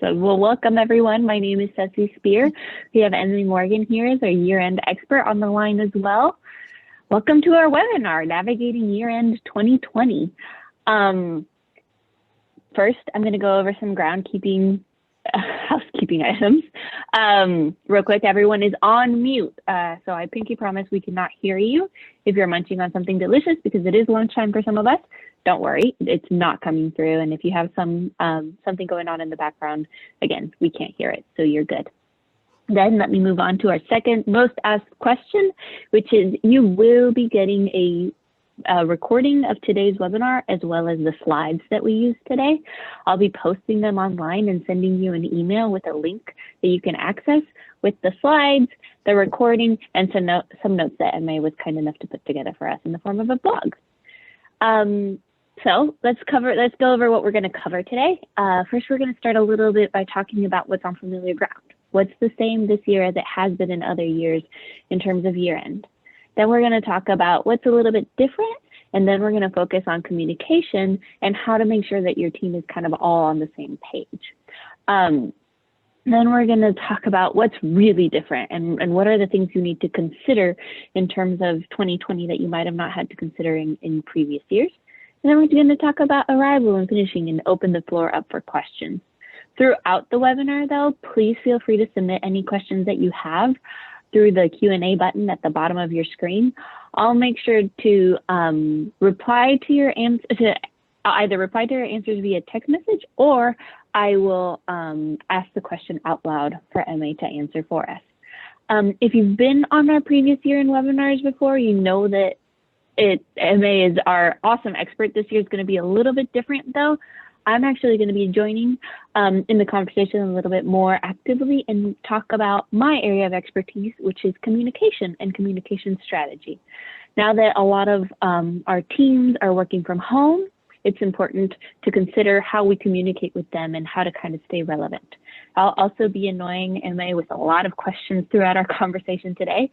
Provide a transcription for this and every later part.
Awesome. Well, welcome everyone. My name is Ceci Spear. We have Emily Morgan here as our year-end expert on the line as well. Welcome to our webinar, Navigating Year-End 2020. First, I'm going to go over some housekeeping items. Real quick, everyone is on mute. So I pinky promise we cannot hear you if you're munching on something delicious, because it is lunchtime for some of us. Don't worry, it's not coming through. And if you have something going on in the background, again, we can't hear it, so you're good. Then let me move on to our second most asked question, which is you will be getting a recording of today's webinar as well as the slides that we used today. I'll be posting them online and sending you an email with a link that you can access with the slides, the recording, and some notes that Emma was kind enough to put together for us in the form of a blog. So let's go over what we're going to cover today. First, we're going to start a little bit by talking about what's on familiar ground. What's the same this year as it has been in other years in terms of year end. Then we're going to talk about what's a little bit different, and then we're going to focus on communication and how to make sure that your team is kind of all on the same page. Then we're going to talk about what's really different and what are the things you need to consider in terms of 2020 that you might have not had to consider in previous years. And then we're going to talk about arrival and finishing and open the floor up for questions. Throughout the webinar, though, please feel free to submit any questions that you have through the Q&A button at the bottom of your screen. I'll make sure to reply to your answers via text message, or I will ask the question out loud for Emma to answer for us. If you've been on our previous year-end webinars before, you know that Emma is our awesome expert. This year is going to be a little bit different, though. I'm actually going to be joining in the conversation a little bit more actively and talk about my area of expertise, which is communication and communication strategy. Now that a lot of our teams are working from home, it's important to consider how we communicate with them and how to kind of stay relevant. I'll also be annoying Emma with a lot of questions throughout our conversation today,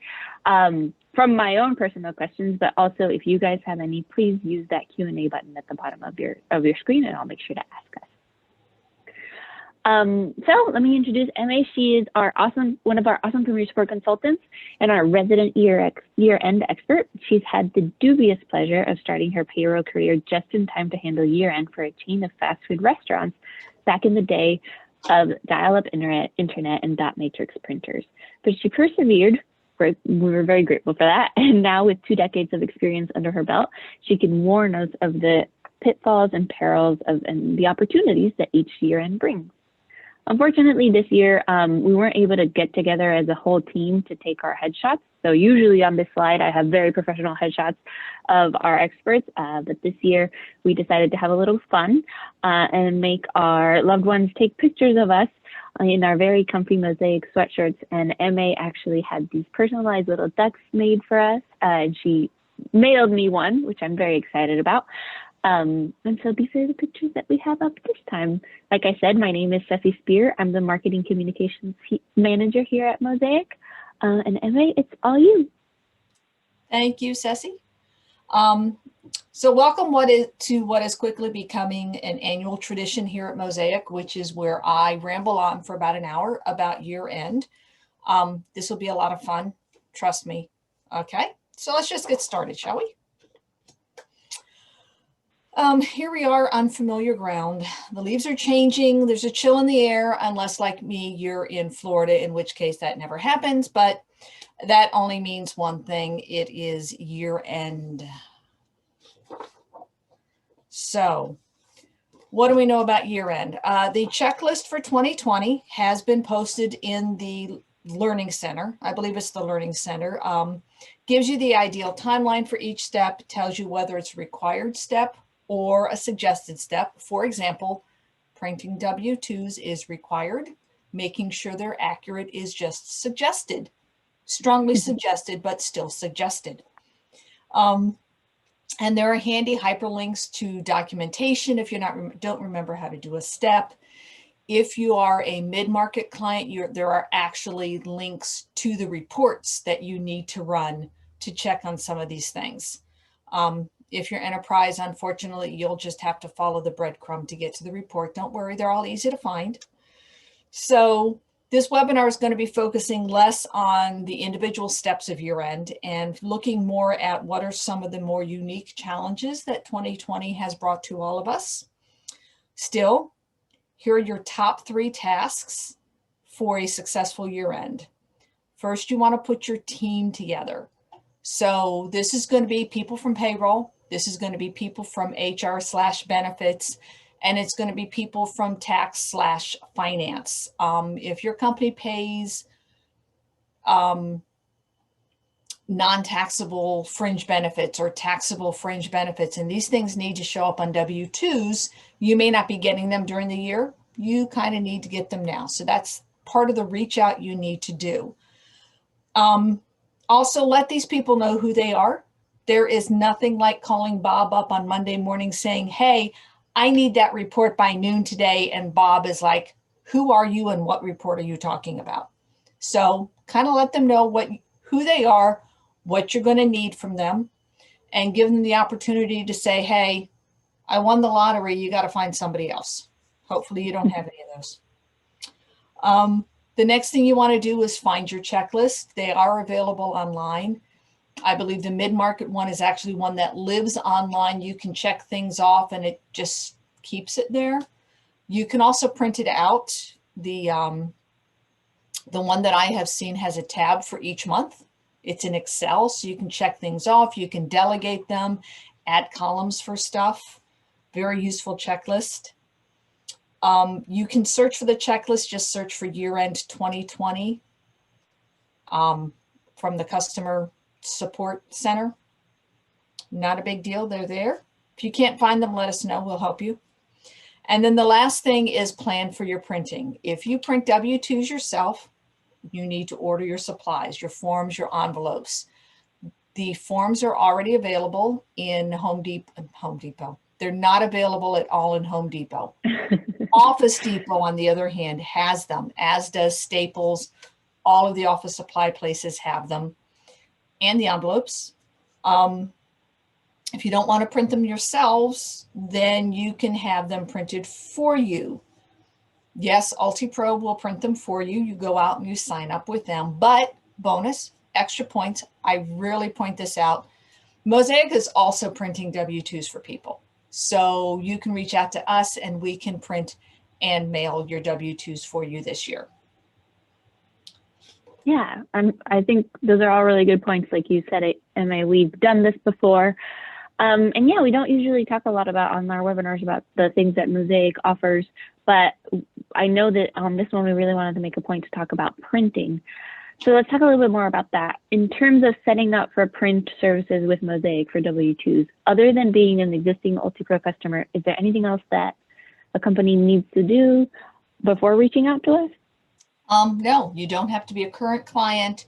from my own personal questions, but also if you guys have any, please use that Q&A button at the bottom of your screen, and I'll make sure to ask us. So let me introduce Emma. She is one of our awesome career support consultants and our resident year-end expert. She's had the dubious pleasure of starting her payroll career just in time to handle year-end for a chain of fast food restaurants back in the day of dial-up internet and dot matrix printers. But she persevered. We were very grateful for that. And now with 2 decades of experience under her belt, she can warn us of the pitfalls and perils and the opportunities that each year-end brings. Unfortunately, this year, we weren't able to get together as a whole team to take our headshots. So usually on this slide, I have very professional headshots of our experts, but this year we decided to have a little fun and make our loved ones take pictures of us in our very comfy Mosaic sweatshirts. And Emma actually had these personalized little ducks made for us, and she mailed me one, which I'm very excited about. And so these are the pictures that we have up this time. Like I said, my name is Ceci Spear. I'm the Marketing Communications Manager here at Mosaic. And Emma, it's all you. Thank you, Ceci. So welcome to what is quickly becoming an annual tradition here at Mosaic, which is where I ramble on for about an hour about year end. This will be a lot of fun, trust me. Okay, so let's just get started, shall we? Here we are on familiar ground. The leaves are changing. There's a chill in the air, unless like me, you're in Florida, in which case that never happens. But that only means one thing. It is year end. So what do we know about year end? The checklist for 2020 has been posted in the Learning Center. I believe it's the Learning Center. Gives you the ideal timeline for each step, tells you whether it's a required step or a suggested step. For example, printing W-2s is required. Making sure they're accurate is just suggested. Strongly suggested, but still suggested. And there are handy hyperlinks to documentation if you don't remember how to do a step. If you are a mid-market client, there are actually links to the reports that you need to run to check on some of these things. If you're enterprise, unfortunately, you'll just have to follow the breadcrumb to get to the report. Don't worry, they're all easy to find. So this webinar is going to be focusing less on the individual steps of year end and looking more at what are some of the more unique challenges that 2020 has brought to all of us. Still, here are your top 3 tasks for a successful year end. First, you want to put your team together. So this is going to be people from payroll. This is going to be people from HR/benefits, and it's going to be people from tax/finance. If your company pays non-taxable fringe benefits or taxable fringe benefits, and these things need to show up on W-2s, you may not be getting them during the year. You kind of need to get them now. So that's part of the reach out you need to do. Also, let these people know who they are. There is nothing like calling Bob up on Monday morning saying, hey, I need that report by noon today. And Bob is like, who are you and what report are you talking about? So kind of let them know who they are, what you're going to need from them, and give them the opportunity to say, hey, I won the lottery. You got to find somebody else. Hopefully you don't have any of those. The next thing you want to do is find your checklist. They are available online. I believe the mid-market one is actually one that lives online. You can check things off and it just keeps it there. You can also print it out. The one that I have seen has a tab for each month. It's in Excel, so you can check things off. You can delegate them, add columns for stuff. Very useful checklist. You can search for the checklist, just search for year-end 2020 from the Customer Support Center. Not a big deal, they're there. If you can't find them, let us know, we'll help you. And then the last thing is plan for your printing. If you print W-2s yourself, you need to order your supplies, your forms, your envelopes. The forms are already available in Home Depot. They're not available at all in Home Depot. Office Depot, on the other hand, has them, as does Staples. All of the office supply places have them, and the envelopes. If you don't want to print them yourselves, then you can have them printed for you. Yes, UltiPro will print them for you. You go out and you sign up with them, but bonus, extra points. I really point this out. Mosaic is also printing W-2s for people. So you can reach out to us and we can print and mail your W-2s for you this year. Yeah, I think those are all really good points. Like you said, Emma, we've done this before. And yeah, we don't usually talk a lot about on our webinars about the things that Mosaic offers, but I know that on this one, we really wanted to make a point to talk about printing. So let's talk a little bit more about that. In terms of setting up for print services with Mosaic for W-2s, other than being an existing UltiPro customer, is there anything else that a company needs to do before reaching out to us? No, you don't have to be a current client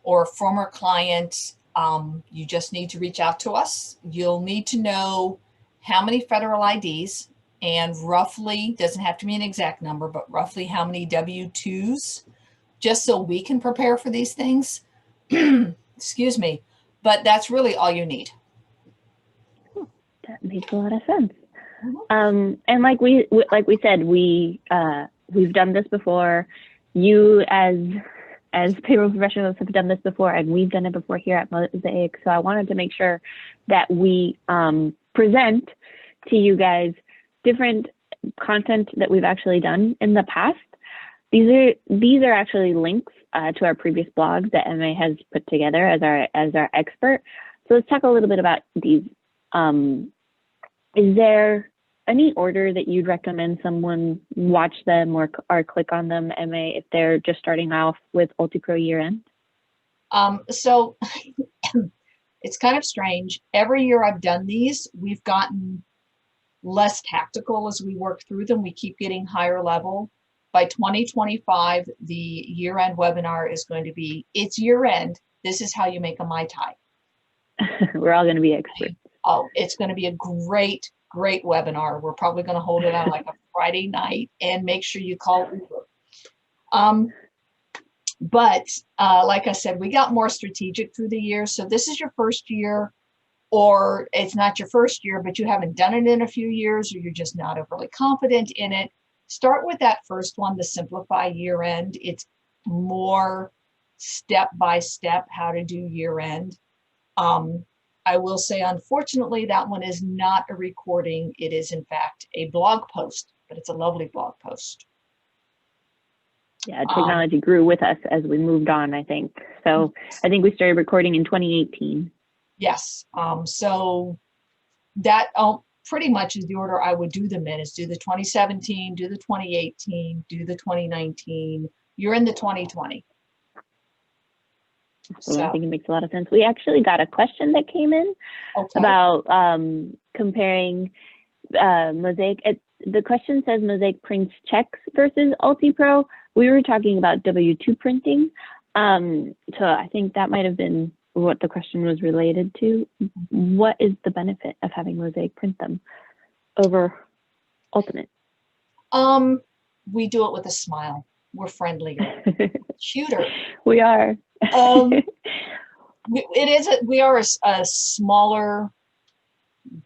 or a former client. You just need to reach out to us. You'll need to know how many federal IDs and roughly, doesn't have to be an exact number, but roughly how many W-2s, just so we can prepare for these things. Excuse me, but that's really all you need. That makes a lot of sense. Mm-hmm. And like we said, we've done this before. You as payroll professionals have done this before, and we've done it before here at Mosaic. So I wanted to make sure that we present to you guys different content that we've actually done in the past. These are actually links to our previous blogs that Emma has put together as our expert. So let's talk a little bit about these. Is there any order that you'd recommend someone watch them or click on them, Emma, if they're just starting off with UltiPro year end? So it's kind of strange. Every year I've done these, we've gotten less tactical as we work through them. We keep getting higher level. By 2025, the year-end webinar is going to be, it's year-end. This is how you make a Mai Tai. We're all going to be experts. Oh, it's going to be a great webinar. We're probably going to hold it on like a Friday night, and make sure you call Uber. But like I said, we got more strategic through the year. So this is your first year, or it's not your first year, but you haven't done it in a few years, or you're just not overly confident in it. Start with that first one, the simplify year end. It's more step by step how to do year end. I will say, unfortunately, that one is not a recording. It is, in fact, a blog post, but it's a lovely blog post. Yeah, technology grew with us as we moved on, I think. So I think we started recording in 2018. Yes. So that pretty much is the order I would do them in, is do the 2017, do the 2018, do the 2019. You're in the 2020. So I think it makes a lot of sense. We actually got a question that came in about comparing Mosaic. The question says Mosaic prints checks versus UltiPro. We were talking about W-2 printing. So I think that might have been what the question was related to. What is the benefit of having Mosaic print them over Ultimate? We do it with a smile. We're friendlier, cuter. We are. We are a smaller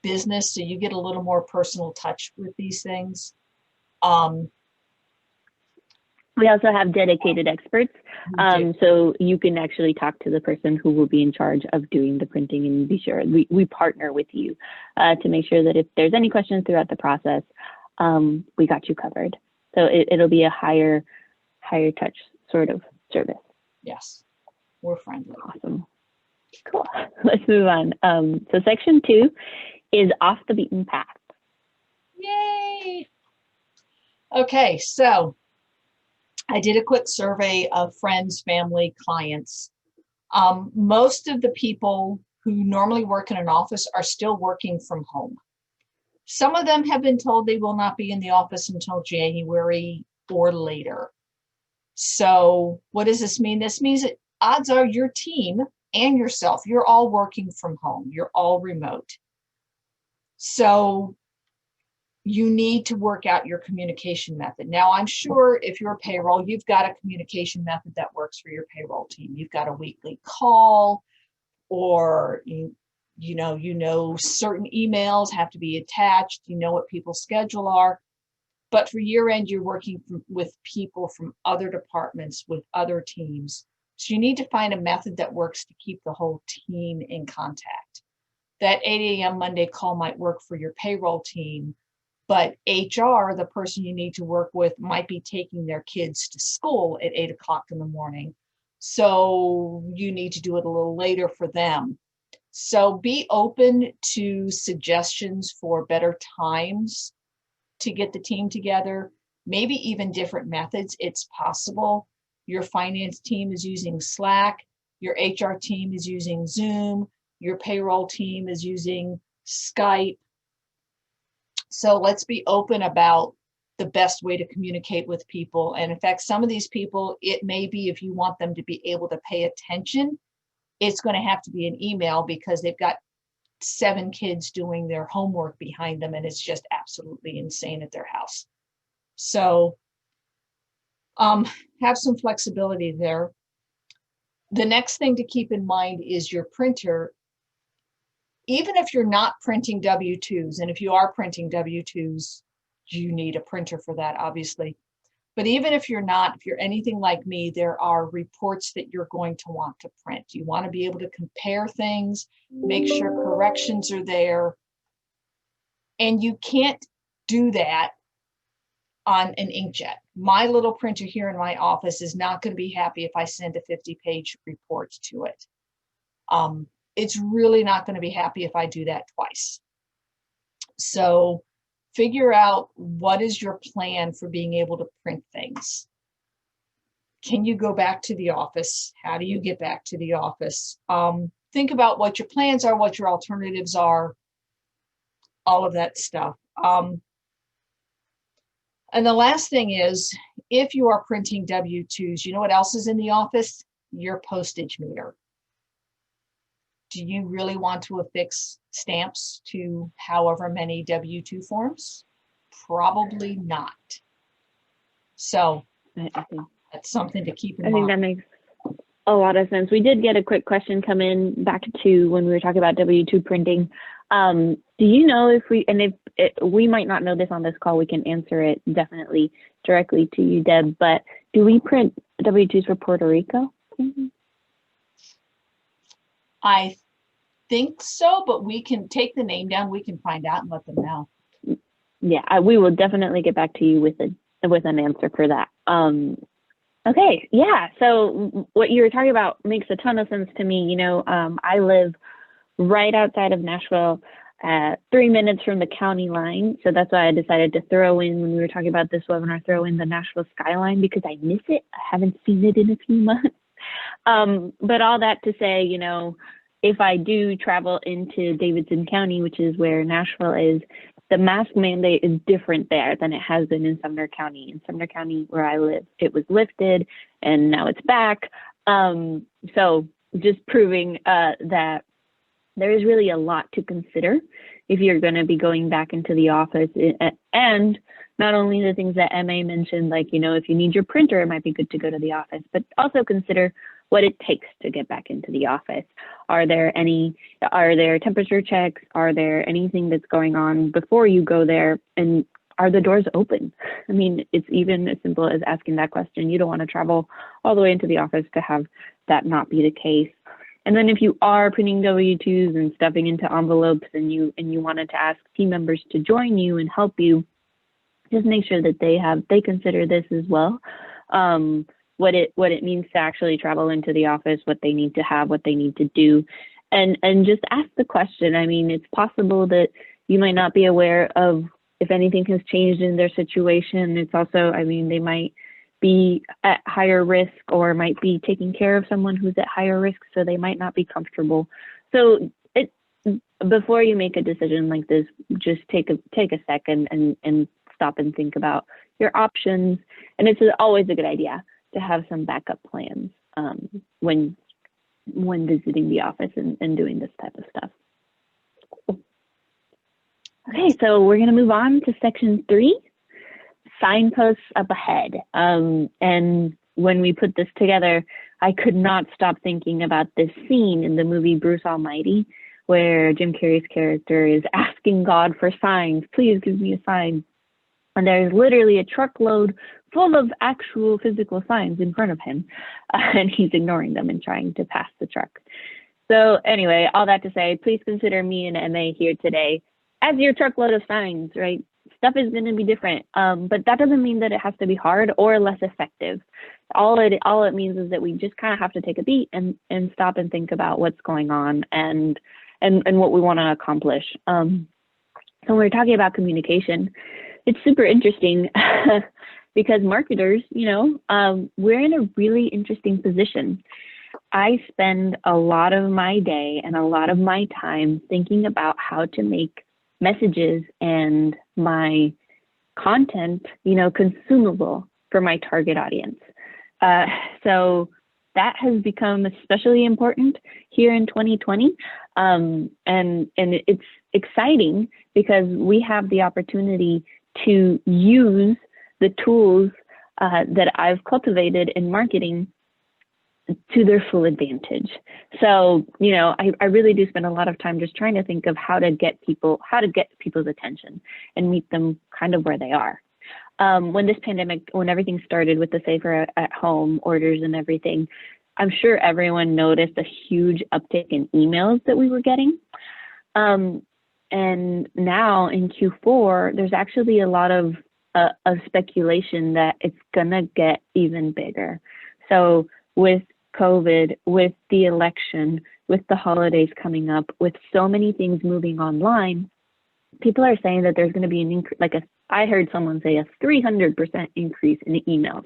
business, so you get a little more personal touch with these things. We also have dedicated experts, so you can actually talk to the person who will be in charge of doing the printing, and be sure we partner with you to make sure that if there's any questions throughout the process, we got you covered. So it'll be a higher touch sort of service. Yes, we're friendly. Awesome. Cool. Let's move on. So section 2 is off the beaten path. Yay. Okay, so I did a quick survey of friends, family, clients. Most of the people who normally work in an office are still working from home. Some of them have been told they will not be in the office until January or later. So what does this mean? This means that odds are your team and yourself, you're all working from home. You're all remote. So you need to work out your communication method. Now, I'm sure if you're a payroll, you've got a communication method that works for your payroll team. You've got a weekly call, or you know certain emails have to be attached. You know what people's schedule are. But for year end, you're working with people from other departments, with other teams. So you need to find a method that works to keep the whole team in contact. That 8 a.m. Monday call might work for your payroll team, but HR, the person you need to work with, might be taking their kids to school at 8 o'clock in the morning. So you need to do it a little later for them. So be open to suggestions for better times to get the team together, maybe even different methods. It's possible your finance team is using Slack, your HR team is using Zoom, your payroll team is using Skype. So let's be open about the best way to communicate with people. And in fact, some of these people, it may be, if you want them to be able to pay attention, it's going to have to be an email, because they've got 7 kids doing their homework behind them, and it's just absolutely insane at their house. So have some flexibility there. The next thing to keep in mind is your printer. Even if you're not printing W-2s, and if you are printing W-2s, you need a printer for that, obviously. But even if you're not, if you're anything like me, there are reports that you're going to want to print. You want to be able to compare things, make sure corrections are there. And you can't do that on an inkjet. My little printer here in my office is not going to be happy if I send a 50-page report to it. It's really not going to be happy if I do that twice. So figure out, what is your plan for being able to print things? Can you go back to the office? How do you get back to the office? Think about what your plans are, what your alternatives are, all of that stuff. And the last thing is, if you are printing W-2s, you know what else is in the office? Your postage meter. Do you really want to affix stamps to however many W-2 forms? Probably not. So I think that's something to keep in mind. I think that makes a lot of sense. We did get a quick question come in back to when we were talking about W-2 printing. Do you know if we might not know this on this call, we can answer it definitely directly to you, Deb, but do we print W-2s for Puerto Rico? I think so, but we can take the name down. We can find out and let them know. Yeah, we will definitely get back to you with an answer for that. Okay, yeah. So what you were talking about makes a ton of sense to me. You know, I live right outside of Nashville, 3 minutes from the county line. So that's why I decided to throw in, when we were talking about this webinar, throw in the Nashville skyline, because I miss it. I haven't seen it in a few months. But all that to say, you know, if I do travel into Davidson County, which is where Nashville is, the mask mandate is different there than it has been in Sumner County. In Sumner County, where I live, it was lifted and now it's back. So just proving that there is really a lot to consider if you're going to be going back into the office. And not only the things that MA mentioned, like, you know, if you need your printer, it might be good to go to the office, but also consider what it takes to get back into the office. Are there temperature checks? Are there anything that's going on before you go there? And are the doors open? I mean, it's even as simple as asking that question. You don't want to travel all the way into the office to have that not be the case. And then if you are printing W-2s and stuffing into envelopes and you wanted to ask team members to join you and help you, just make sure that they consider this as well. What it means to actually travel into the office, what they need to have, what they need to do, and just ask the question. I mean, it's possible that you might not be aware of if anything has changed in their situation. It's also, I mean, they might be at higher risk or might be taking care of someone who's at higher risk, so they might not be comfortable. So before you make a decision like this, just take a second and stop and think about your options. And it's always a good idea to have some backup plans when visiting the office and doing this type of stuff. Okay, so we're going to move on to section 3, signposts up ahead. And when we put this together, I could not stop thinking about this scene in the movie Bruce Almighty, where Jim Carrey's character is asking God for signs. Please give me a sign. And there's literally a truckload full of actual physical signs in front of him, and he's ignoring them and trying to pass the truck. So anyway, all that to say, please consider me and MA here today as your truckload of signs, right? Stuff is going to be different, but that doesn't mean that it has to be hard or less effective. All it means is that we just kind of have to take a beat and stop and think about what's going on and what we want to accomplish. So when we're talking about communication, it's super interesting because marketers, you know, we're in a really interesting position. I spend a lot of my day and a lot of my time thinking about how to make messages and my content, you know, consumable for my target audience. So that has become especially important here in 2020. And it's exciting because we have the opportunity to use the tools that I've cultivated in marketing to their full advantage. So, you know, I really do spend a lot of time just trying to think of how to get people's attention and meet them kind of where they are. When this pandemic, when everything started with the safer at home orders and everything, I'm sure everyone noticed a huge uptick in emails that we were getting. And now in Q4, there's actually a lot of speculation that it's gonna get even bigger. So with COVID, with the election, with the holidays coming up, with so many things moving online, people are saying that there's going to be an increase, I heard someone say a 300% increase in emails,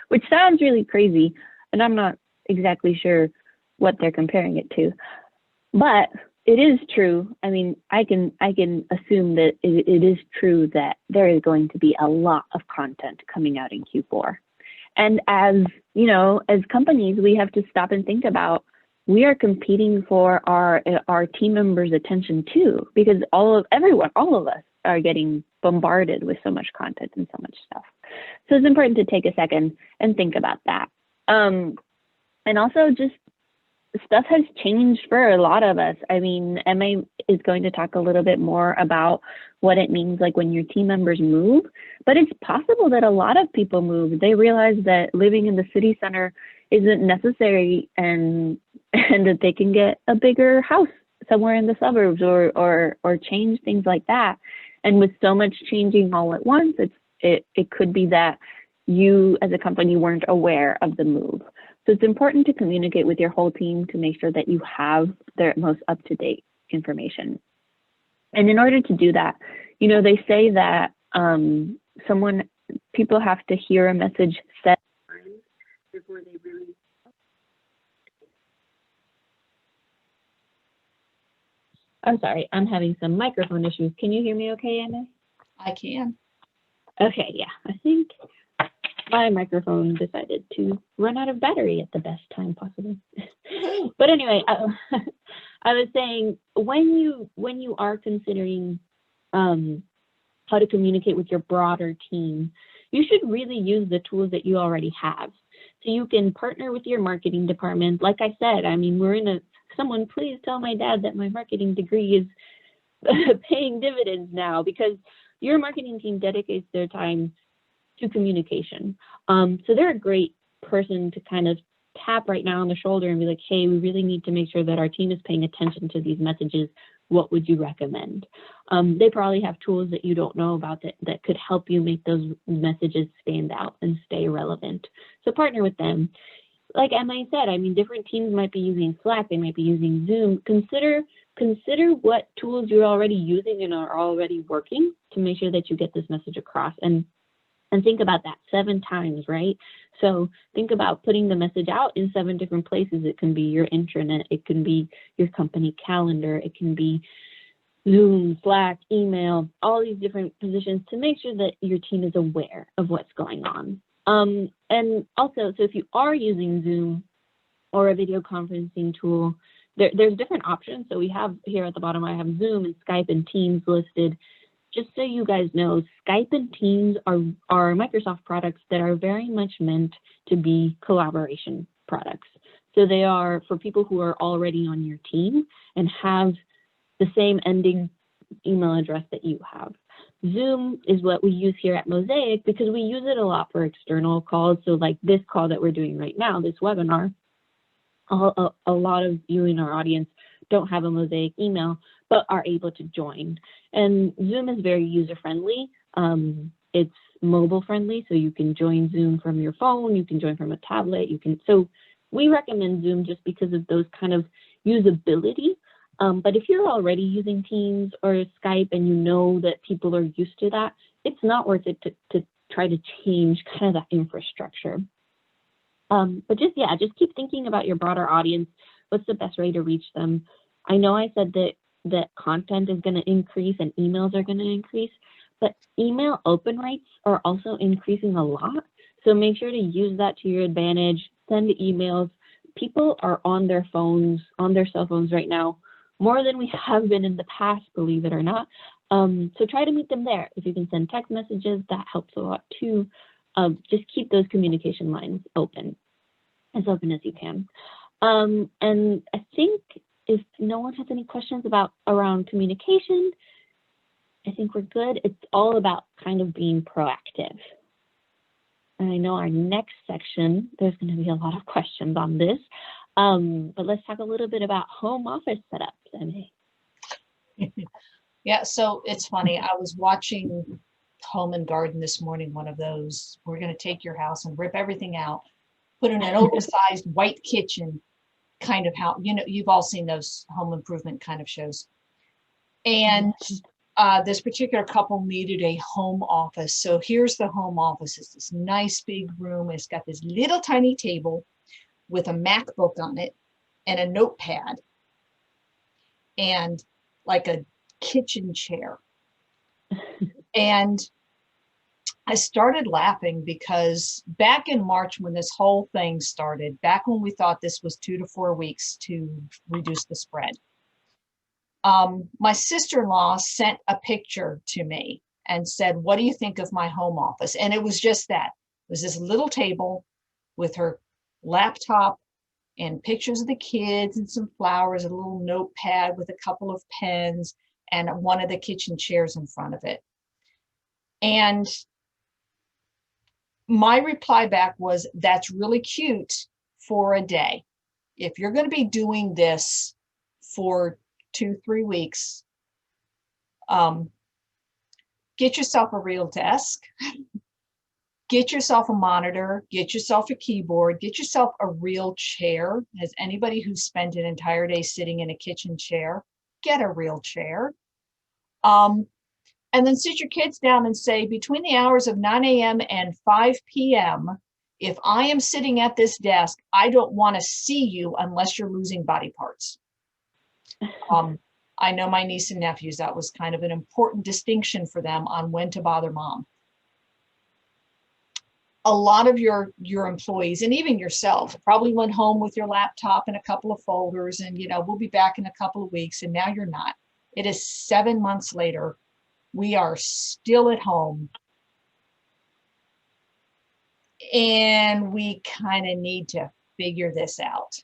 which sounds really crazy, and I'm not exactly sure what they're comparing it to, but it is true. I mean, I can assume that it is true that there is going to be a lot of content coming out in Q4. And as, you know, as companies, we have to stop and think about, we are competing for our team members' attention too, because all of us are getting bombarded with so much content and so much stuff. So it's important to take a second and think about that. And also just stuff has changed for a lot of us. I mean, Emma is going to talk a little bit more about what it means like when your team members move, but it's possible that a lot of people move. They realize that living in the city center isn't necessary, and and that they can get a bigger house somewhere in the suburbs, or change things like that. And with so much changing all at once, it could be that you as a company weren't aware of the move. So it's important to communicate with your whole team to make sure that you have their most up-to-date information. And in order to do that, you know, they say that people have to hear a message set before they really. I'm sorry, I'm having some microphone issues. Can you hear me okay, Anna? I can. Okay, yeah, I think my microphone decided to run out of battery at the best time possible. But anyway, I was saying when you are considering how to communicate with your broader team, you should really use the tools that you already have. So you can partner with your marketing department. Like I said, I mean, someone please tell my dad that my marketing degree is paying dividends now, because your marketing team dedicates their time to communication. So they're a great person to kind of tap right now on the shoulder and be like, hey, we really need to make sure that our team is paying attention to these messages. What would you recommend? They probably have tools that you don't know about that could help you make those messages stand out and stay relevant. So partner with them. Like Emma said, I mean, different teams might be using Slack, they might be using Zoom. Consider what tools you're already using and are already working to make sure that you get this message across. And think about that 7 times, right? So think about putting the message out in 7 different places. It can be your intranet, it can be your company calendar, it can be Zoom, Slack, email, all these different positions to make sure that your team is aware of what's going on. And also, so if you are using Zoom or a video conferencing tool, there's different options. So we have here at the bottom, I have Zoom and Skype and Teams listed. Just so you guys know, Skype and Teams are Microsoft products that are very much meant to be collaboration products. So they are for people who are already on your team and have the same ending email address that you have. Zoom is what we use here at Mosaic because we use it a lot for external calls. So like this call that we're doing right now, this webinar, a lot of you in our audience don't have a Mosaic email, but are able to join. And Zoom is very user-friendly. It's mobile-friendly, so you can join Zoom from your phone, you can join from a tablet, so we recommend Zoom just because of those kind of usability. But if you're already using Teams or Skype and you know that people are used to that, it's not worth it to try to change kind of that infrastructure. But just keep thinking about your broader audience. What's the best way to reach them? I know I said that content is going to increase and emails are going to increase, but email open rates are also increasing a lot. So make sure to use that to your advantage. Send emails. People are on their phones, on their cell phones right now, more than we have been in the past, believe it or not. So try to meet them there. If you can send text messages, that helps a lot too. Just keep those communication lines open, as open as you can. And I think if no one has any questions around communication, I think we're good. It's all about kind of being proactive. And I know our next section, there's going to be a lot of questions on this. But let's talk a little bit about home office setups, Emma. Yeah, so it's funny. I was watching Home and Garden this morning, one of those, we're going to take your house and rip everything out, put in an oversized white kitchen kind of house. You know, you've all seen those home improvement kind of shows. And this particular couple needed a home office. So here's the home office. It's this nice big room. It's got this little tiny table with a MacBook on it and a notepad and like a kitchen chair. And I started laughing because back in March, when this whole thing started, back when we thought this was 2 to 4 weeks to reduce the spread, my sister-in-law sent a picture to me and said, what do you think of my home office? And it was just that. It was this little table with her laptop and pictures of the kids and some flowers, a little notepad with a couple of pens and one of the kitchen chairs in front of it. And my reply back was, that's really cute for a day. If you're going to be doing this for 2-3 weeks, get yourself a real desk, get yourself a monitor, get yourself a keyboard, get yourself a real chair. As anybody who's spent an entire day sitting in a kitchen chair, get a real chair. And then sit your kids down and say, between the hours of 9 a.m. and 5 p.m., if I am sitting at this desk, I don't want to see you unless you're losing body parts. I know my niece and nephews, that was kind of an important distinction for them on when to bother mom. A lot of your employees, and even yourself, probably went home with your laptop and a couple of folders and, we'll be back in a couple of weeks, and now you're not. It is 7 months later. We are still at home, and we kind of need to figure this out.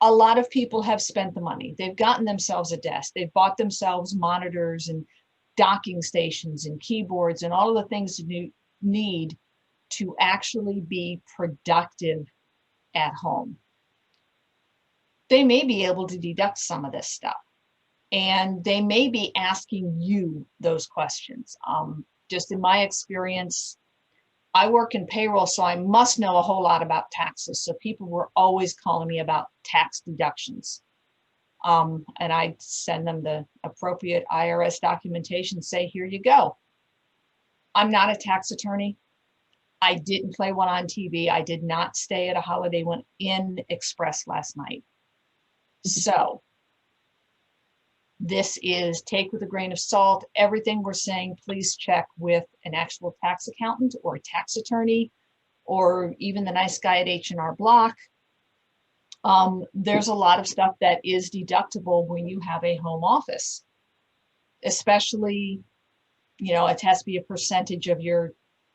A lot of people have spent the money. They've gotten themselves a desk. They've bought themselves monitors and docking stations and keyboards and all of the things you need to actually be productive at home. They may be able to deduct some of this stuff. And they may be asking you those questions. Just in my experience, I work in payroll, so I must know a whole lot about taxes. So people were always calling me about tax deductions. And I send them the appropriate IRS documentation, say, here you go. I'm not a tax attorney. I didn't play one on TV. I did not stay at a Holiday Inn Express last night. So this is take with a grain of salt. Everything we're saying, please check with an actual tax accountant or a tax attorney, or even the nice guy at H&R Block. There's a lot of stuff that is deductible when you have a home office, especially, it has to be a percentage of your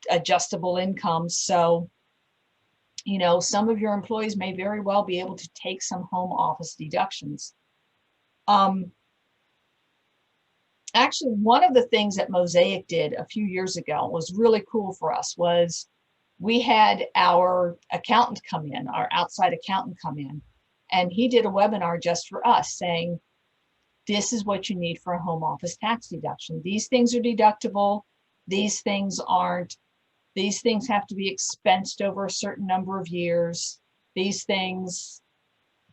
adjustable income. So, some of your employees may very well be able to take some home office deductions. Actually, one of the things that Mosaic did a few years ago was really cool for us was we had our accountant come in, our outside accountant come in, and he did a webinar just for us saying, this is what you need for a home office tax deduction. These things are deductible. These things aren't. These things have to be expensed over a certain number of years. These things,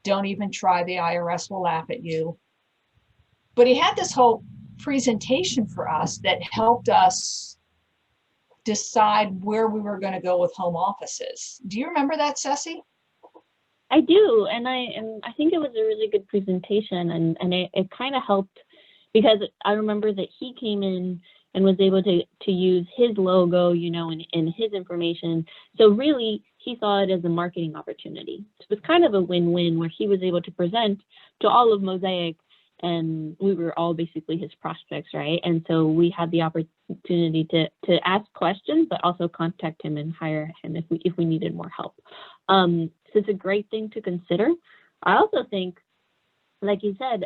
don't even try. The IRS will laugh at you. But he had this whole presentation for us that helped us decide where we were going to go with home offices. Do you remember that, Ceci? I do, and I think it was a really good presentation, and it kind of helped because I remember that he came in and was able to use his logo, and his information. So really, he saw it as a marketing opportunity. So it was kind of a win-win where he was able to present to all of Mosaic, and we were all basically his prospects, right? And so we had the opportunity to ask questions, but also contact him and hire him if we needed more help. So it's a great thing to consider. I also think, like you said,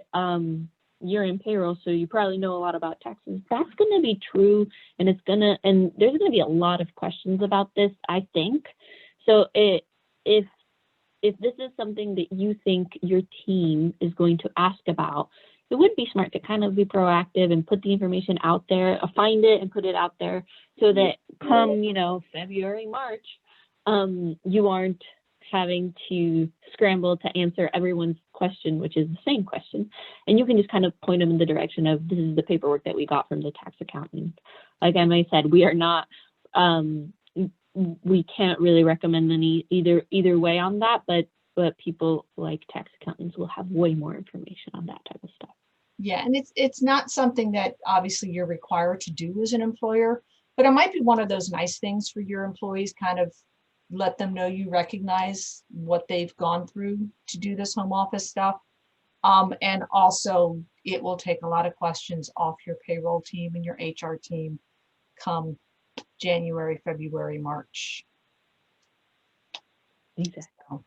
you're in payroll, so you probably know a lot about taxes. That's going to be true, and there's going to be a lot of questions about this, I think. So if this is something that you think your team is going to ask about, it would be smart to kind of be proactive and put the information out there, find it and put it out there so that come, February, March, you aren't having to scramble to answer everyone's question, which is the same question. And you can just kind of point them in the direction of, this is the paperwork that we got from the tax accountant. Like Emma said, we are not, we can't really recommend any either way on that, but people like tax accountants will have way more information on that type of stuff. Yeah, and it's not something that obviously you're required to do as an employer, but it might be one of those nice things for your employees, kind of let them know you recognize what they've gone through to do this home office stuff. And also it will take a lot of questions off your payroll team and your HR team come January, February, March. Exactly.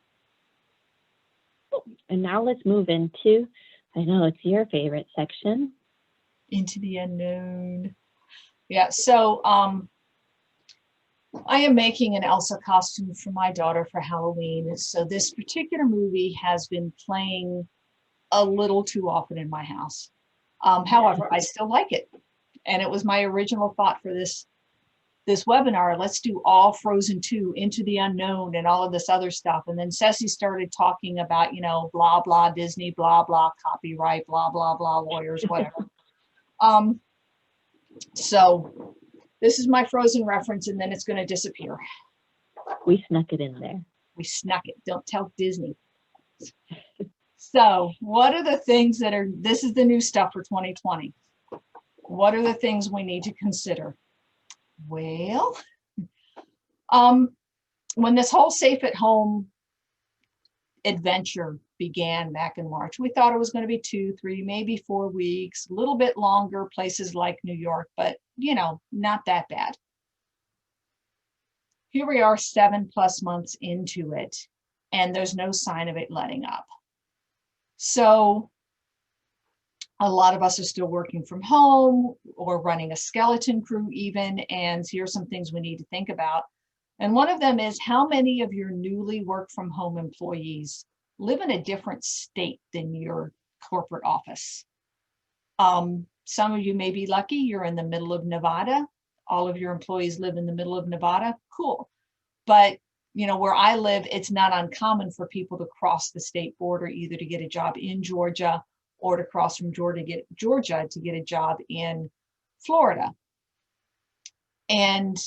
And now let's move into, I know it's your favorite section. Into the unknown. Yeah, so I am making an Elsa costume for my daughter for Halloween. So this particular movie has been playing a little too often in my house. However, I still like it. And it was my original thought for this webinar. Let's do all Frozen 2, Into the Unknown, and all of this other stuff. And then Ceci started talking about, you know, blah, blah, Disney, blah, blah, copyright, blah, blah, blah, lawyers, whatever. So this is my Frozen reference, and then it's going to disappear. We snuck it in there. We snuck it. Don't tell Disney. So what are the things that are, this is the new stuff for 2020. What are the things we need to consider? Well, when this whole safe at home adventure began back in March, we thought it was going to be 2, 3, maybe 4 weeks, a little bit longer, places like New York, but you know, not that bad. Here we are 7+ months into it, and there's no sign of it letting up. So a lot of us are still working from home or running a skeleton crew even, and here's some things we need to think about. And one of them is, how many of your newly work from home employees live in a different state than your corporate office? Some of you may be lucky, you're in the middle of Nevada. All of your employees live in the middle of Nevada, cool. But you know, where I live, it's not uncommon for people to cross the state border either to get a job in Georgia or to cross from Georgia to get a job in Florida. And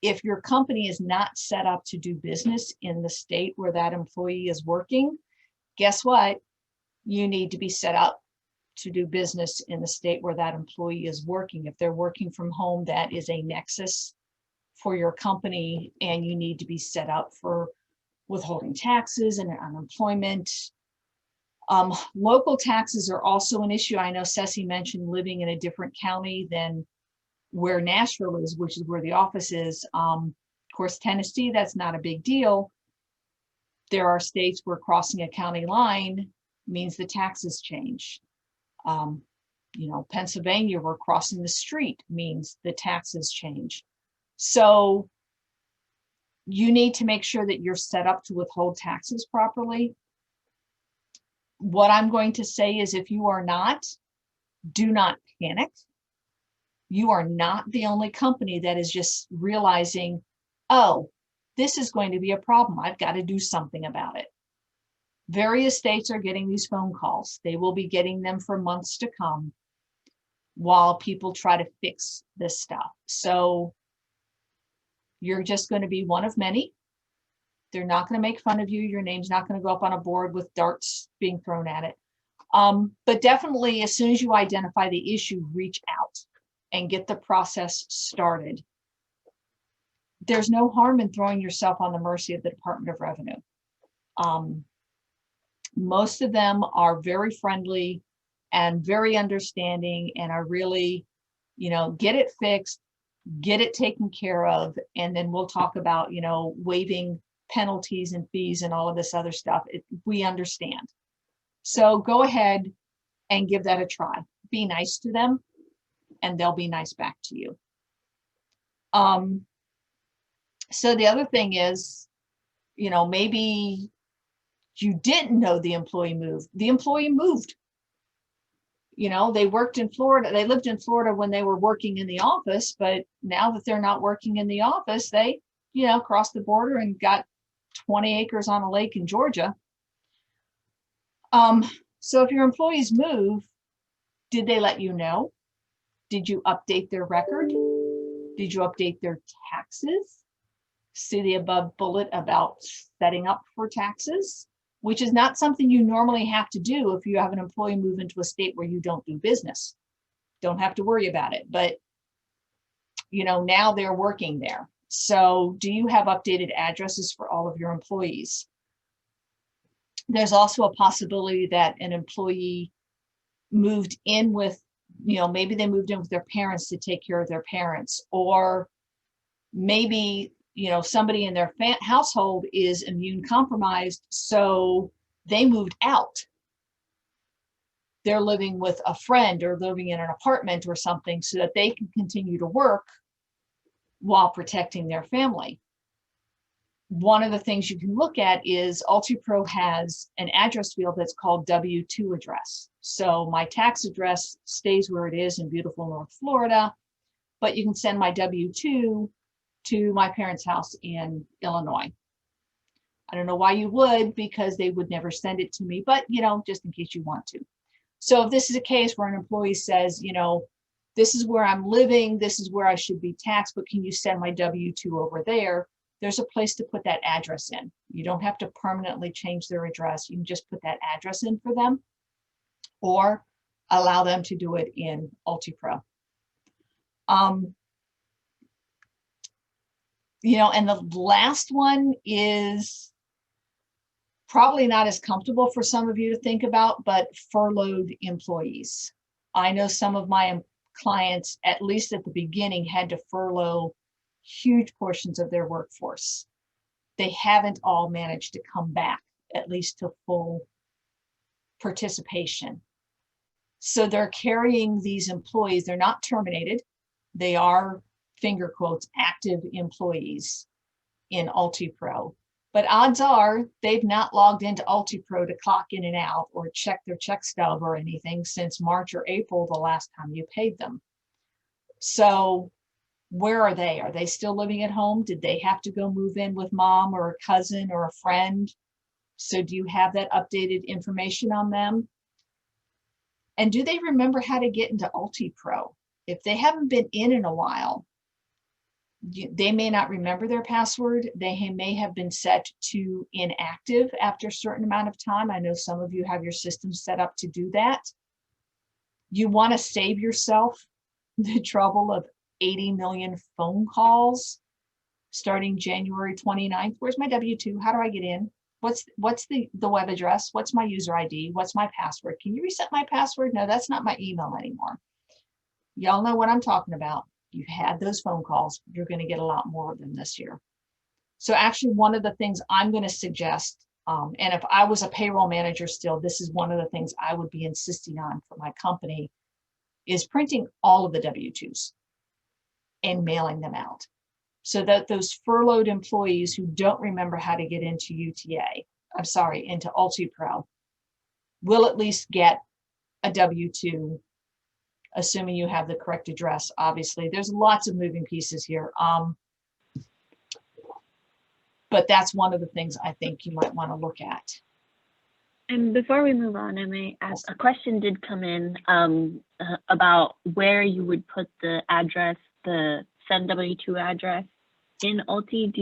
if your company is not set up to do business in the state where that employee is working, guess what? You need to be set up to do business in the state where that employee is working. If they're working from home, that is a nexus for your company, and you need to be set up for withholding taxes and unemployment. Local taxes are also an issue. I know Ceci mentioned living in a different county than where Nashville is, which is where the office is. Of course, Tennessee, that's not a big deal. There are states where crossing a county line means the taxes change. You know, Pennsylvania, where crossing the street means the taxes change. So you need to make sure that you're set up to withhold taxes properly. What I'm going to say is, if you are not, do not panic. You are not the only company that is just realizing, oh, this is going to be a problem. I've got to do something about it. Various states are getting these phone calls. They will be getting them for months to come while people try to fix this stuff. So you're just going to be one of many. They're not going to make fun of you. Your name's not going to go up on a board with darts being thrown at it. But definitely, as soon as you identify the issue, reach out and get the process started. There's no harm in throwing yourself on the mercy of the Department of Revenue. Most of them are very friendly and very understanding, and are really, you know, get it fixed, get it taken care of, and then we'll talk about, you know, waiving penalties and fees and all of this other stuff. We understand. So go ahead and give that a try. Be nice to them, and they'll be nice back to you. So the other thing is, you know, maybe you didn't know the employee moved. The employee moved. You know, they worked in Florida. They lived in Florida when they were working in the office, but now that they're not working in the office, they, you know, crossed the border and got 20 acres on a lake in Georgia. So if your employees move, did they let you know? Did you update their record? Did you update their taxes? See the above bullet about setting up for taxes, which is not something you normally have to do if you have an employee move into a state where you don't do business. Don't have to worry about it, but you know, now they're working there. So do you have updated addresses for all of your employees? There's also a possibility that an employee moved in with, you know, maybe they moved in with their parents to take care of their parents, or maybe, somebody in their household is immune compromised, so they moved out. They're living with a friend or living in an apartment or something so that they can continue to work while protecting their family. One of the things you can look at is UltiPro has an address field that's called W-2 address. So my tax address stays where it is in beautiful North Florida, but you can send my W-2 to my parents' house in Illinois. I don't know why you would, because they would never send it to me, but just in case you want to. So if this is a case where an employee says, this is where I'm living, this is where I should be taxed, but can you send my W-2 over there? There's a place to put that address in. You don't have to permanently change their address. You can just put that address in for them or allow them to do it in UltiPro. And the last one is probably not as comfortable for some of you to think about, but furloughed employees. I know some of my clients, at least at the beginning, had to furlough huge portions of their workforce. They haven't all managed to come back, at least to full participation. So they're carrying these employees. They're not terminated. They are, finger quotes, active employees in UltiPro. But odds are they've not logged into UltiPro to clock in and out or check their check stub or anything since March or April, the last time you paid them. So where are they? Are they still living at home? Did they have to go move in with mom or a cousin or a friend? So do you have that updated information on them? And do they remember how to get into UltiPro? If they haven't been in a while, they may not remember their password. They may have been set to inactive after a certain amount of time. I know some of you have your system set up to do that. You want to save yourself the trouble of 80 million phone calls starting January 29th. Where's my W-2? How do I get in? What's the web address? What's my user ID? What's my password? Can you reset my password? No, that's not my email anymore. Y'all know what I'm talking about. You've had those phone calls. You're going to get a lot more of them this year. So actually, one of the things I'm going to suggest, and if I was a payroll manager still, this is one of the things I would be insisting on for my company, is printing all of the W-2s and mailing them out so that those furloughed employees who don't remember how to get into into UltiPro will at least get a W-2, assuming you have the correct address. Obviously, there's lots of moving pieces here. But that's one of the things I think you might want to look at. And before we move on, I may ask, a question did come in about where you would put the address, the send W-2 address in Ulti. Do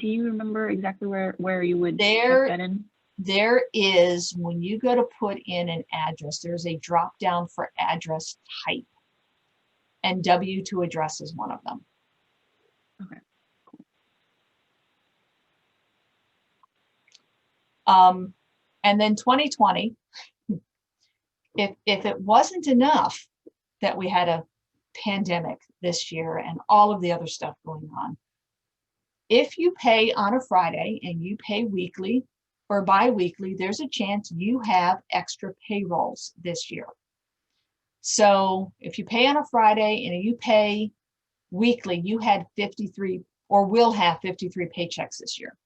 you remember exactly where you would put that in? There is, when you go to put in an address, there's a drop down for address type, and W-2 address is one of them. Okay. And then 2020, if it wasn't enough that we had a pandemic this year and all of the other stuff going on, if you pay on a Friday and you pay weekly or bi-weekly, there's a chance you have extra payrolls this year. So if you pay on a Friday and you pay weekly, you had 53 or will have 53 paychecks this year.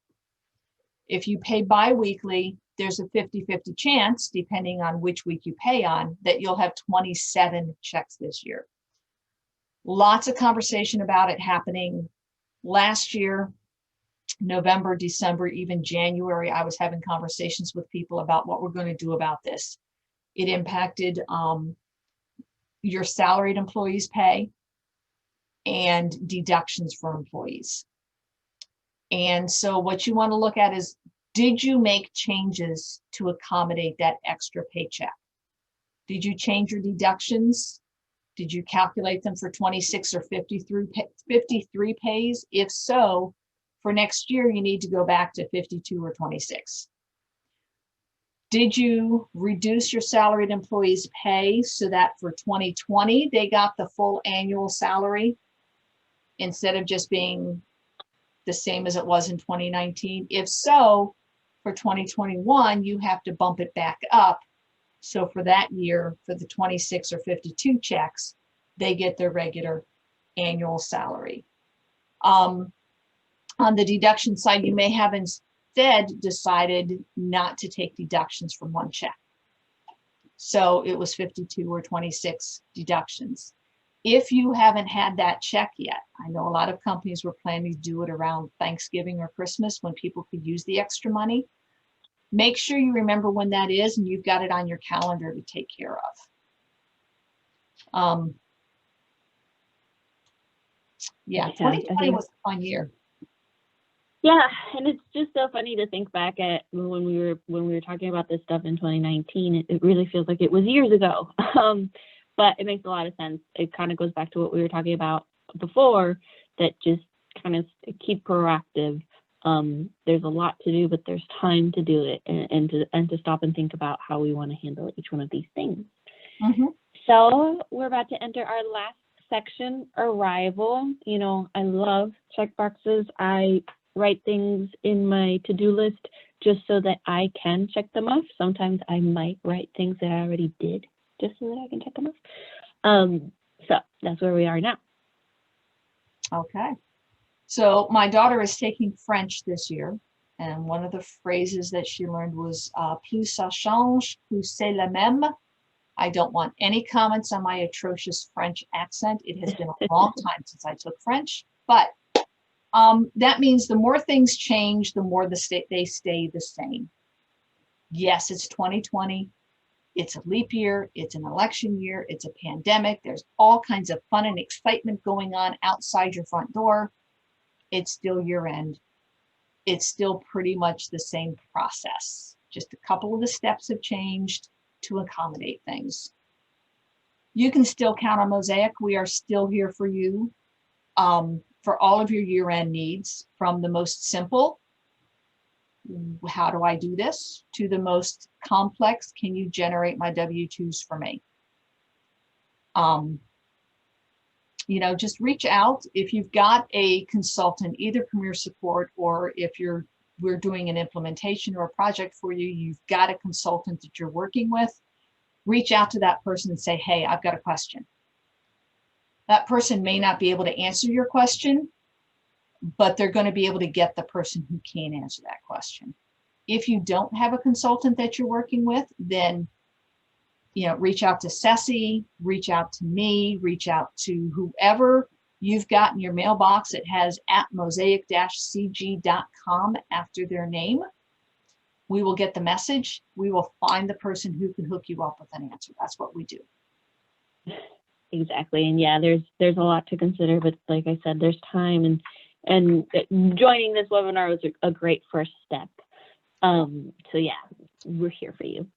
If you pay bi-weekly, there's a 50-50 chance, depending on which week you pay on, that you'll have 27 checks this year. Lots of conversation about it happening last year. November, December, even January, I was having conversations with people about what we're going to do about this. It impacted your salaried employees' pay and deductions for employees. And so what you want to look at is, did you make changes to accommodate that extra paycheck? Did you change your deductions? Did you calculate them for 26 or 53 pays? If so, for next year, you need to go back to 52 or 26. Did you reduce your salaried employees' pay so that for 2020, they got the full annual salary instead of just being the same as it was in 2019? If so, for 2021, you have to bump it back up. So for that year, for the 26 or 52 checks, they get their regular annual salary. On the deduction side, you may have instead decided not to take deductions from one check. So it was 52 or 26 deductions. If you haven't had that check yet, I know a lot of companies were planning to do it around Thanksgiving or Christmas when people could use the extra money. Make sure you remember when that is and you've got it on your calendar to take care of. Yeah, 2020 was a fun year. Yeah, and it's just so funny to think back at when we were talking about this stuff in 2019. It really feels like it was years ago. But it makes a lot of sense. It kind of goes back to what we were talking about before, that just kind of keep proactive. There's a lot to do, but there's time to do it, and to stop and think about how we want to handle each one of these things. Mm-hmm. So we're about to enter our last section, arrival. You know, I love check boxes. I write things in my to-do list just so that I can check them off. Sometimes I might write things that I already did just so that I can check them off. So that's where we are now. Okay. So my daughter is taking French this year, and one of the phrases that she learned was plus ça change, plus c'est la même. I don't want any comments on my atrocious French accent. It has been a long time since I took French, but that means the more things change, the more they stay the same. Yes, it's 2020. It's a leap year. It's an election year. It's a pandemic. There's all kinds of fun and excitement going on outside your front door. It's still year end. It's still pretty much the same process. Just a couple of the steps have changed to accommodate things. You can still count on Mosaic. We are still here for you for all of your year-end needs, from the most simple, how do I do this, to the most complex, can you generate my W-2s for me? You know, just reach out if you've got a consultant, either Premier Support, or if we're doing an implementation or a project for you, you've got a consultant that you're working with, reach out to that person and say, hey, I've got a question. That person may not be able to answer your question, but they're going to be able to get the person who can answer that question. If you don't have a consultant that you're working with, then, you know, reach out to Ceci, reach out to me, reach out to whoever you've got in your mailbox that has @mosaic-cg.com after their name. We will get the message. We will find the person who can hook you up with an answer. That's what we do. Exactly. And yeah, there's a lot to consider, but like I said, there's time, and joining this webinar was a great first step. So yeah, we're here for you.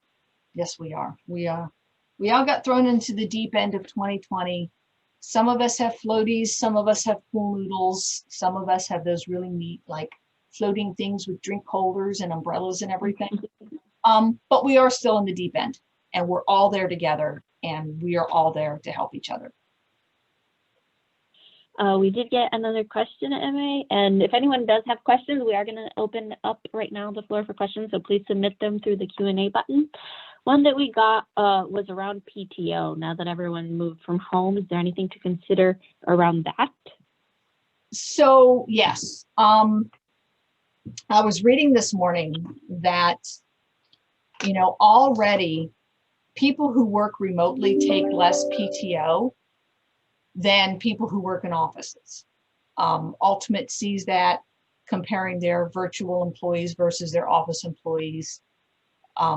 Yes, we are. We all got thrown into the deep end of 2020. Some of us have floaties, some of us have pool noodles, some of us have those really neat, like, floating things with drink holders and umbrellas and everything. But we are still in the deep end, and we're all there together, and we are all there to help each other. We did get another question, MA, and if anyone does have questions, we are going to open up right now the floor for questions, so please submit them through the Q&A button. One that we got was around PTO. Now that everyone moved from home, is there anything to consider around that? So yes, I was reading this morning that, you know, already people who work remotely take less PTO than people who work in offices. Ultimate sees that, comparing their virtual employees versus their office employees.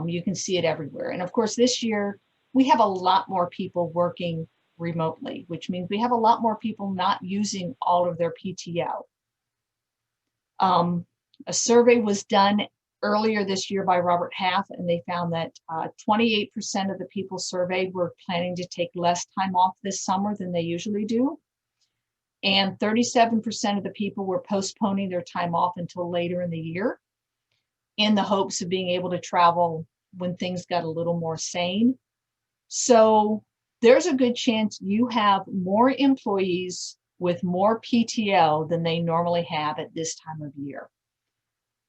You can see it everywhere. And of course, this year, we have a lot more people working remotely, which means we have a lot more people not using all of their PTO. A survey was done earlier this year by Robert Half, and they found that 28% of the people surveyed were planning to take less time off this summer than they usually do. And 37% of the people were postponing their time off until later in the year, in the hopes of being able to travel when things got a little more sane. So there's a good chance you have more employees with more PTO than they normally have at this time of year.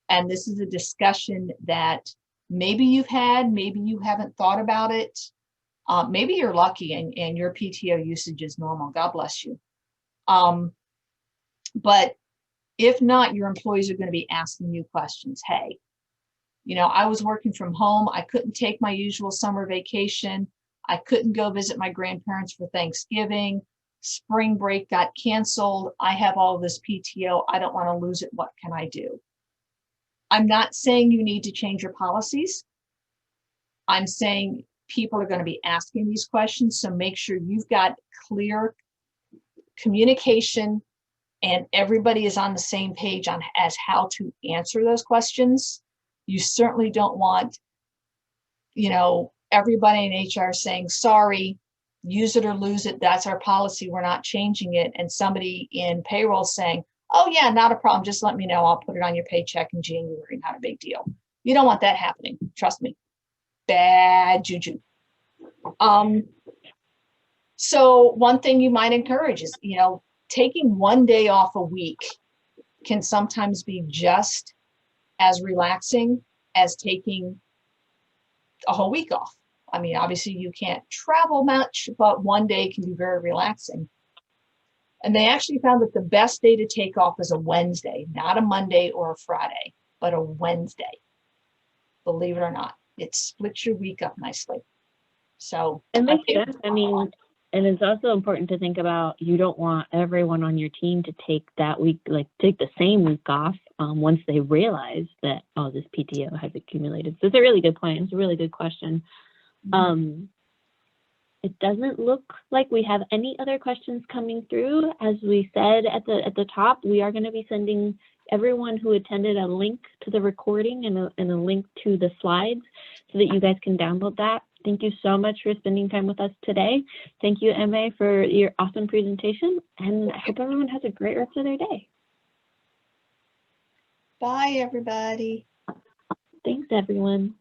And this is a discussion that maybe you've had, maybe you haven't thought about it. Maybe you're lucky and your PTO usage is normal. God bless you. But if not, your employees are going to be asking you questions. Hey, you know, I was working from home. I couldn't take my usual summer vacation. I couldn't go visit my grandparents for Thanksgiving. Spring break got canceled. I have all this PTO. I don't want to lose it. What can I do? I'm not saying you need to change your policies. I'm saying people are going to be asking these questions. So make sure you've got clear communication and everybody is on the same page on as how to answer those questions. You certainly don't want, you know, everybody in HR saying, sorry, use it or lose it. That's our policy. We're not changing it. And somebody in payroll saying, oh yeah, not a problem. Just let me know. I'll put it on your paycheck in January. Not a big deal. You don't want that happening. Trust me. Bad juju. So one thing you might encourage is, you know, taking one day off a week can sometimes be just as relaxing as taking a whole week off. I mean, obviously you can't travel much, but one day can be very relaxing. And they actually found that the best day to take off is a Wednesday, not a Monday or a Friday, but a Wednesday. Believe it or not, it splits your week up nicely. So it makes sense. I mean, and it's also important to think about, you don't want everyone on your team to take that week, like take the same week off once they realize that, oh, this PTO has accumulated. So it's a really good point. It's a really good question. It doesn't look like we have any other questions coming through. As we said at the top, we are going to be sending everyone who attended a link to the recording and a link to the slides so that you guys can download that. Thank you so much for spending time with us today. Thank you, Emma, for your awesome presentation, and I hope everyone has a great rest of their day. Bye, everybody. Thanks, everyone.